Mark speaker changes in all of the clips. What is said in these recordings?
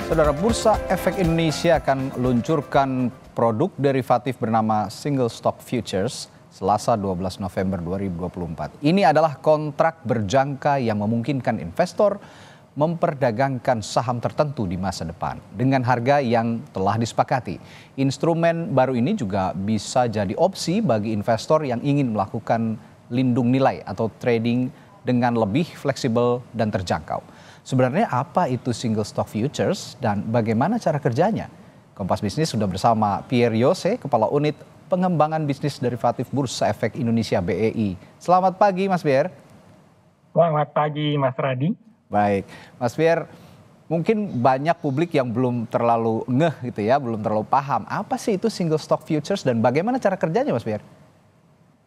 Speaker 1: Saudara, Bursa Efek Indonesia akan luncurkan produk derivatif bernama Single Stock Futures Selasa 12 November 2024. Ini adalah kontrak berjangka yang memungkinkan investor memperdagangkan saham tertentu di masa depan dengan harga yang telah disepakati. Instrumen baru ini juga bisa jadi opsi bagi investor yang ingin melakukan lindung nilai atau trading dengan lebih fleksibel dan terjangkau. Sebenarnya apa itu single stock futures dan bagaimana cara kerjanya? Kompas Bisnis sudah bersama Pierre Yose, Kepala Unit Pengembangan Bisnis Derivatif Bursa Efek Indonesia BEI. Selamat pagi Mas Pierre.
Speaker 2: Selamat pagi Mas Radi.
Speaker 1: Baik, Mas Pierre, mungkin banyak publik yang belum terlalu ngeh gitu ya, belum terlalu paham. Apa sih itu single stock futures dan bagaimana cara kerjanya Mas Pierre?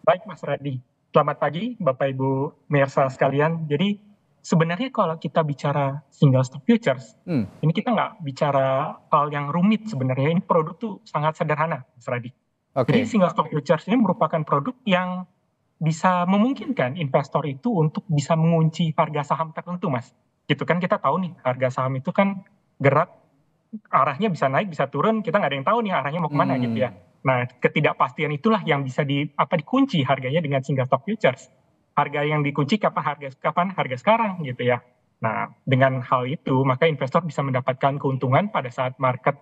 Speaker 2: Baik Mas Radi, selamat pagi Bapak Ibu pemirsa sekalian. Jadi sebenarnya kalau kita bicara single stock futures, ini kita nggak bicara hal yang rumit sebenarnya. Ini produk tuh sangat sederhana Mas Radi. Jadi single stock futures ini merupakan produk yang bisa memungkinkan investor itu untuk bisa mengunci harga saham tertentu, Mas. Gitu kan kita tahu nih, harga saham itu kan gerak, arahnya bisa naik, bisa turun, kita nggak ada yang tahu nih arahnya mau kemana gitu ya. Nah, ketidakpastian itulah yang bisa dikunci harganya dengan single stock futures. Harga yang dikunci kapan harga sekarang gitu ya. Nah, dengan hal itu maka investor bisa mendapatkan keuntungan pada saat market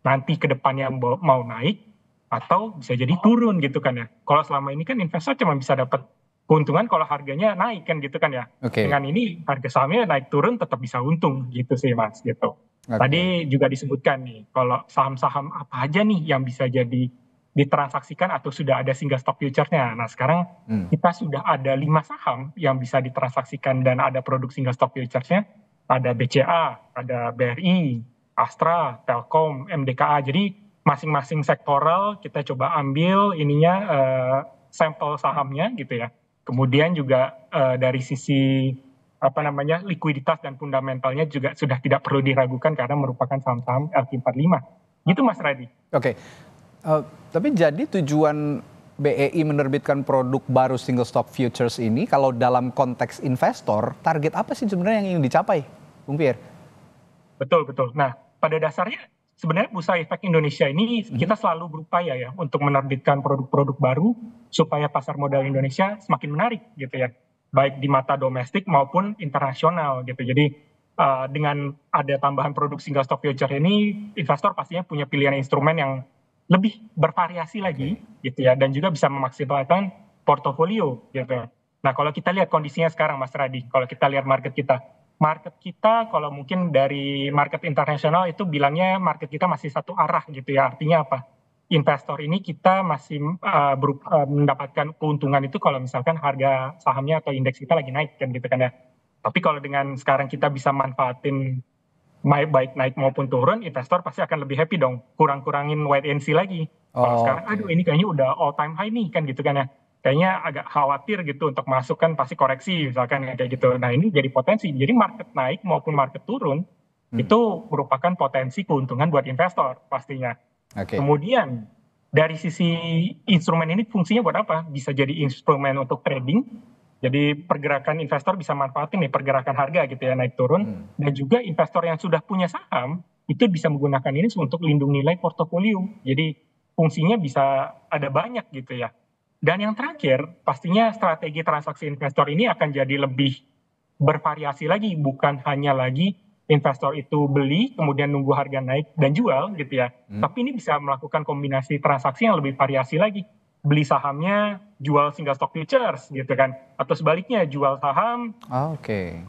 Speaker 2: nanti ke depannya mau naik atau bisa jadi turun gitu kan ya. Kalau selama ini kan investor cuma bisa dapat keuntungan kalau harganya naik kan gitu kan ya. Dengan ini harga sahamnya naik turun tetap bisa untung gitu sih Mas gitu. Tadi juga disebutkan nih kalau saham-saham apa aja nih yang bisa jadi ditransaksikan atau sudah ada single stock future-nya. Nah sekarang kita sudah ada 5 saham yang bisa ditransaksikan dan ada produk single stock future-nya. Ada BCA, ada BRI, Astra, Telkom, MDKA. Jadi masing-masing sektoral kita coba ambil sampel sahamnya gitu ya. Kemudian juga dari sisi likuiditas dan fundamentalnya juga sudah tidak perlu diragukan karena merupakan saham-saham LQ45. Gitu Mas Radi.
Speaker 1: Oke. Tapi jadi tujuan BEI menerbitkan produk baru single stock futures ini kalau dalam konteks investor, target apa sih sebenarnya yang ingin dicapai, Bung Pierre?
Speaker 2: Betul. Nah, pada dasarnya sebenarnya Bursa Efek Indonesia ini kita selalu berupaya ya untuk menerbitkan produk-produk baru supaya pasar modal Indonesia semakin menarik gitu ya, baik di mata domestik maupun internasional gitu. Jadi dengan ada tambahan produk single stock future ini, investor pastinya punya pilihan instrumen yang lebih bervariasi lagi gitu ya, dan juga bisa memaksimalkan portofolio gitu. Nah kalau kita lihat kondisinya sekarang Mas Radi, kalau kita lihat market kita kalau mungkin dari market internasional itu bilangnya market kita masih satu arah gitu ya. Artinya apa? Investor ini kita masih mendapatkan keuntungan itu kalau misalkan harga sahamnya atau indeks kita lagi naik kan gitu kan ya. Tapi kalau dengan sekarang kita bisa manfaatin baik naik maupun turun, investor pasti akan lebih happy dong. Kurangin wait and see lagi. Kalau sekarang ini kayaknya udah all time high nih kan gitu kan ya. Kayaknya agak khawatir gitu untuk masuk kan pasti koreksi misalkan kayak gitu. Nah ini jadi potensi. Jadi market naik maupun market turun itu merupakan potensi keuntungan buat investor pastinya. Kemudian dari sisi instrumen ini fungsinya buat apa? Bisa jadi instrumen untuk trading. Jadi pergerakan investor bisa manfaatin nih pergerakan harga gitu ya naik turun. Dan juga investor yang sudah punya saham itu bisa menggunakan ini untuk lindung nilai portofolio. Jadi fungsinya bisa ada banyak gitu ya. Dan yang terakhir, pastinya strategi transaksi investor ini akan jadi lebih bervariasi lagi, bukan hanya lagi investor itu beli, kemudian nunggu harga naik dan jual gitu ya. Tapi ini bisa melakukan kombinasi transaksi yang lebih variasi lagi. Beli sahamnya, jual single stock futures gitu kan. Atau sebaliknya, jual saham,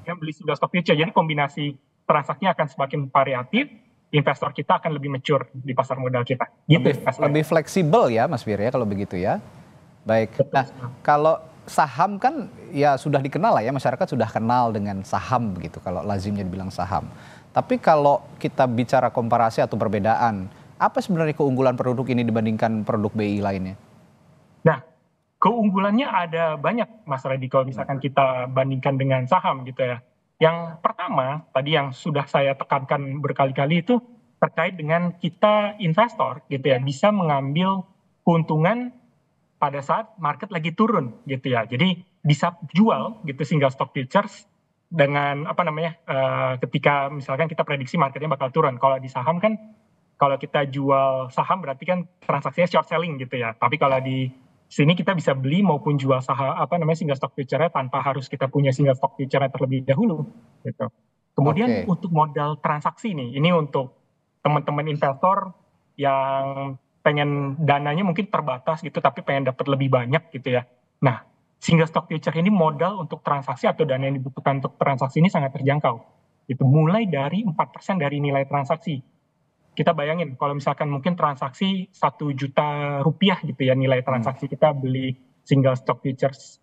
Speaker 2: yang beli single stock futures. Jadi kombinasi transaksinya akan semakin variatif, investor kita akan lebih mature di pasar modal kita. Gitu,
Speaker 1: lebih fleksibel ya Mas Pierre ya kalau begitu ya. Baik, nah kalau saham kan ya sudah dikenal lah ya, masyarakat sudah kenal dengan saham begitu kalau lazimnya dibilang saham. Tapi kalau kita bicara komparasi atau perbedaan, apa sebenarnya keunggulan produk ini dibandingkan produk BI lainnya?
Speaker 2: Nah, keunggulannya ada banyak Mas Radi kalau misalkan kita bandingkan dengan saham gitu ya. Yang pertama, tadi yang sudah saya tekankan berkali-kali itu terkait dengan kita investor gitu ya, bisa mengambil keuntungan pada saat market lagi turun gitu ya. Jadi bisa jual gitu single stock futures dengan apa namanya, ketika misalkan kita prediksi marketnya bakal turun. Kalau di saham kan, kalau kita jual saham berarti kan transaksinya short selling gitu ya. Tapi kalau
Speaker 1: Ya.
Speaker 2: di sini kita bisa beli maupun jual saham apa namanya single stock future-nya tanpa harus kita punya single stock future-nya terlebih dahulu gitu. Kemudian
Speaker 1: Oke.
Speaker 2: untuk modal transaksi nih, ini untuk teman-teman investor yang pengen dananya mungkin terbatas gitu tapi pengen dapat lebih banyak gitu ya. Nah, single stock future ini modal untuk transaksi atau dana yang dibutuhkan untuk transaksi ini sangat terjangkau. Itu mulai dari 4% dari nilai transaksi. Kita bayangin kalau misalkan mungkin transaksi 1 juta rupiah gitu ya nilai
Speaker 1: Hmm.
Speaker 2: transaksi kita beli single stock futures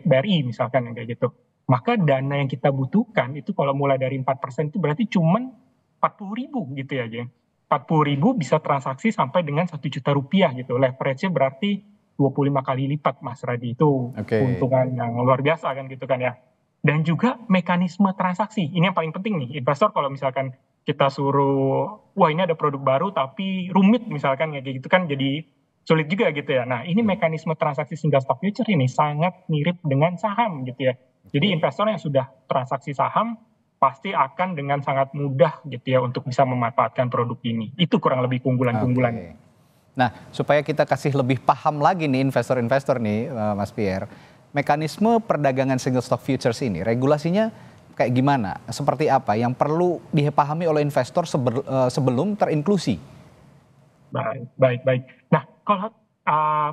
Speaker 2: BRI misalkan yang kayak gitu. Maka dana yang kita butuhkan itu kalau mulai dari 4% itu berarti cuman 40.000 gitu ya, Jeng. 40.000 bisa transaksi sampai dengan 1 juta rupiah gitu. Leverage-nya berarti 25 kali lipat, Mas Radi. Itu
Speaker 1: Oke.
Speaker 2: keuntungan yang luar biasa kan gitu kan ya. Dan juga mekanisme transaksi. Ini yang paling penting nih. Investor kalau misalkan kita suruh, wah ini ada produk baru tapi rumit misalkan kayak gitu kan jadi sulit juga gitu ya. Nah ini
Speaker 1: Hmm.
Speaker 2: mekanisme transaksi single stock future ini sangat mirip dengan saham gitu ya. Jadi
Speaker 1: Oke.
Speaker 2: investor yang sudah transaksi saham pasti akan dengan sangat mudah gitu ya untuk bisa memanfaatkan produk ini. Itu kurang lebih keunggulan-keunggulannya.
Speaker 1: Oke. Nah, supaya kita kasih lebih paham lagi nih investor-investor nih, Mas Pierre, mekanisme perdagangan single stock futures ini, regulasinya kayak gimana? Seperti apa yang perlu dipahami oleh investor sebelum terinklusi?
Speaker 2: Baik, baik, baik. Nah, kalau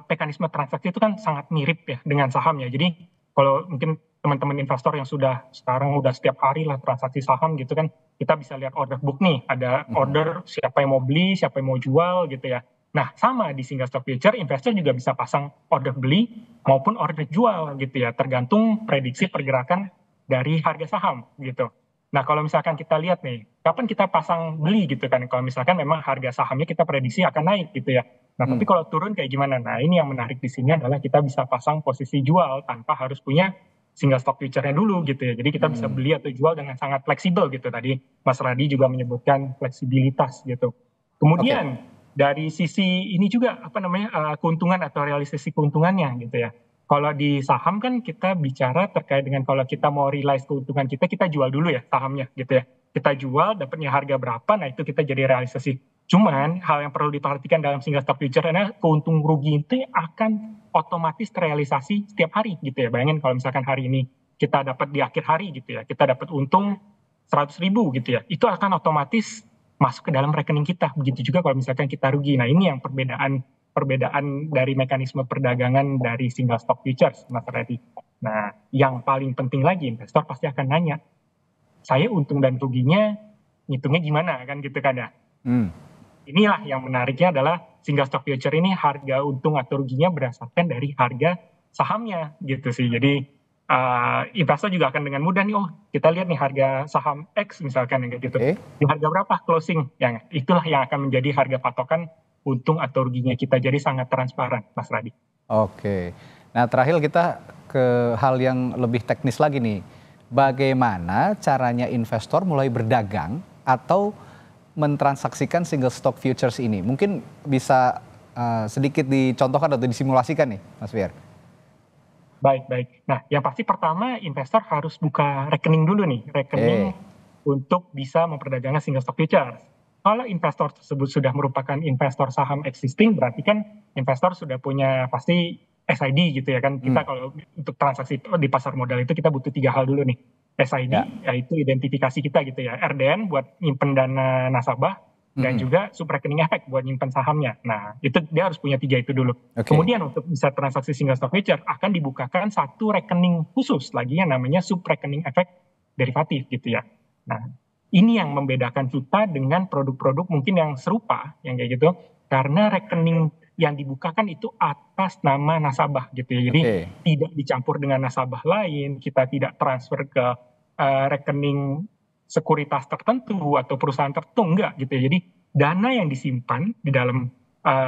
Speaker 2: mekanisme transaksi itu kan sangat mirip ya dengan saham ya. Jadi kalau mungkin teman-teman investor yang sudah sekarang udah setiap hari lah transaksi saham gitu kan, kita bisa lihat order book nih, ada
Speaker 1: Mhm.
Speaker 2: order siapa yang mau beli, siapa yang mau jual gitu ya. Nah, sama di single stock future, investor juga bisa pasang order beli maupun order jual gitu ya, tergantung prediksi pergerakan dari harga saham gitu. Nah, kalau misalkan kita lihat nih, kapan kita pasang beli gitu kan, kalau misalkan memang harga sahamnya kita prediksi akan naik gitu ya. Nah, tapi
Speaker 1: Hmm.
Speaker 2: kalau turun kayak gimana? Nah, ini yang menarik di sini adalah kita bisa pasang posisi jual tanpa harus punya single stock future-nya dulu gitu ya. Jadi kita bisa
Speaker 1: Hmm.
Speaker 2: beli atau jual dengan sangat fleksibel gitu. Tadi Mas Radi juga menyebutkan fleksibilitas gitu.
Speaker 1: Oke.
Speaker 2: Kemudian dari sisi ini juga apa namanya keuntungan atau realisasi keuntungannya gitu ya. Kalau di saham kan kita bicara terkait dengan kalau kita mau realize keuntungan kita jual dulu ya sahamnya gitu ya. Kita jual, dapatnya harga berapa, nah itu kita jadi realisasi. Cuman hal yang perlu diperhatikan dalam single stock future adalah keuntung rugi itu akan otomatis terrealisasi setiap hari gitu ya. Bayangin kalau misalkan hari ini kita dapat di akhir hari gitu ya, kita dapat untung 100.000 gitu ya, itu akan otomatis masuk ke dalam rekening kita. Begitu juga kalau misalkan kita rugi. Nah ini yang perbedaan perbedaan dari mekanisme perdagangan dari single stock futures, Mas Reddy. Nah, yang paling penting lagi, investor pasti akan nanya, saya untung dan ruginya ngitungnya gimana kan gitu kan ya.
Speaker 1: Hmm.
Speaker 2: Inilah yang menariknya adalah single stock future ini harga untung atau ruginya berdasarkan dari harga sahamnya gitu sih. Jadi investor juga akan dengan mudah nih, oh kita lihat nih harga saham X misalkan yang kayak gitu.
Speaker 1: Oke.
Speaker 2: Di harga berapa closing? Yang itulah yang akan menjadi harga patokan untung atau ruginya kita. Jadi sangat transparan, Mas Radi.
Speaker 1: Oke. Nah, terakhir kita ke hal yang lebih teknis lagi nih. Bagaimana caranya investor mulai berdagang atau mentransaksikan single stock futures ini? Mungkin bisa sedikit dicontohkan atau disimulasikan nih, Mas Fier.
Speaker 2: Baik, baik. Nah, yang pasti pertama investor harus buka rekening dulu nih, rekening
Speaker 1: Oke.
Speaker 2: untuk bisa memperdagangkan single stock futures. Kalau investor tersebut sudah merupakan investor saham existing, berarti kan investor sudah punya pasti SID gitu ya kan. Kita
Speaker 1: Hmm.
Speaker 2: kalau untuk transaksi di pasar modal itu kita butuh 3 hal dulu nih.
Speaker 1: Ya.
Speaker 2: SID yaitu identifikasi kita gitu ya. RDN buat nyimpen dana nasabah dan
Speaker 1: Mhm.
Speaker 2: juga subrekening efek buat nyimpen sahamnya. Nah, itu dia harus punya 3 itu dulu.
Speaker 1: Oke.
Speaker 2: Kemudian untuk bisa transaksi single stock future akan dibukakan satu rekening khusus lagi yang namanya subrekening efek derivatif gitu ya. Nah, ini yang membedakan kita dengan produk-produk mungkin yang serupa yang kayak gitu karena rekening yang dibukakan itu atas nama nasabah gitu ya. Jadi
Speaker 1: Oke.
Speaker 2: tidak dicampur dengan nasabah lain, kita tidak transfer ke rekening sekuritas tertentu atau perusahaan tertentu enggak gitu ya. Jadi dana yang disimpan di dalam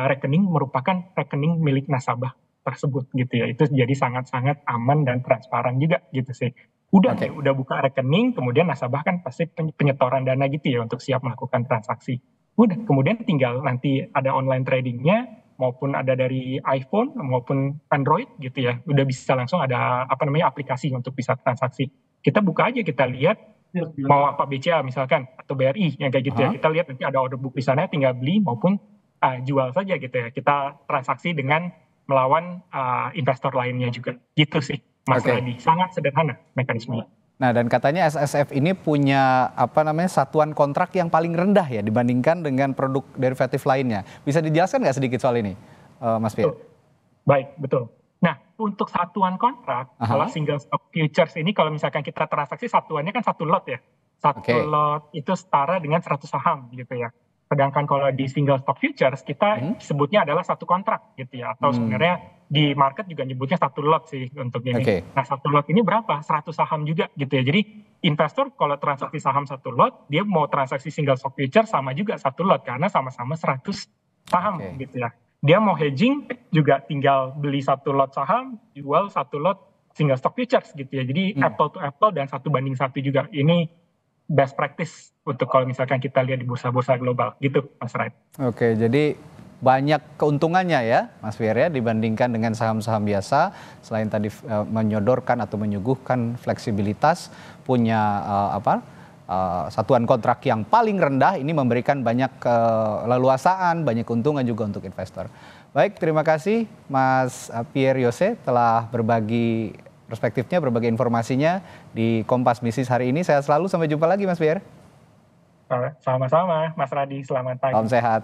Speaker 2: rekening merupakan rekening milik nasabah tersebut gitu ya. Itu jadi sangat-sangat aman dan transparan juga gitu sih. Udah nih,
Speaker 1: Oke.
Speaker 2: udah buka rekening, kemudian nasabah kan pasti penyetoran dana gitu ya untuk siap melakukan transaksi. Udah, kemudian tinggal nanti ada online tradingnya, maupun ada dari iPhone maupun Android gitu ya. Udah bisa langsung ada apa namanya aplikasi untuk bisa transaksi. kita buka aja, kita lihat mau apa BCA misalkan atau BRI yang kayak gitu ya. Kita lihat nanti ada order book di sana, tinggal beli maupun jual saja gitu ya. Kita transaksi dengan melawan investor lainnya juga. Gitu sih, Mas Radi. Sangat sederhana mekanismenya.
Speaker 1: Nah, dan katanya SSF ini punya satuan kontrak yang paling rendah ya dibandingkan dengan produk derivatif lainnya. Bisa dijelaskan nggak sedikit soal ini, Mas Pierre?
Speaker 2: Baik, betul. Nah, untuk satuan kontrak, kalau single stock futures ini kalau misalkan kita transaksi satuannya kan satu lot ya. Satu lot itu setara dengan 100 saham gitu ya. Sedangkan kalau di single stock futures kita sebutnya adalah satu kontrak gitu ya. Atau sebenarnya di market juga nyebutnya satu lot sih untuk ini. Nah, satu lot ini berapa? 100 saham juga gitu ya. Jadi investor kalau transaksi saham satu lot, dia mau transaksi single stock futures sama juga satu lot karena sama-sama 100 saham gitu ya. Dia mau hedging juga tinggal beli satu lot saham, jual satu lot single stock futures gitu ya. Jadi apple to apple dan 1:1 juga. Ini best practice untuk kalau misalkan kita lihat di bursa-bursa global gitu, Mas Rai.
Speaker 1: Oke, jadi banyak keuntungannya ya, Mas Pierre ya, dibandingkan dengan saham-saham biasa. Selain tadi menyodorkan atau menyuguhkan fleksibilitas, punya satuan kontrak yang paling rendah, ini memberikan banyak keleluasaan, banyak keuntungan juga untuk investor. Baik, terima kasih Mas Pierre Yose telah berbagi perspektifnya, berbagi informasinya di Kompas Bisnis hari ini. Sehat selalu, sampai jumpa lagi Mas Pierre.
Speaker 2: Sama-sama, Mas Radi, selamat pagi.
Speaker 1: Salam sehat.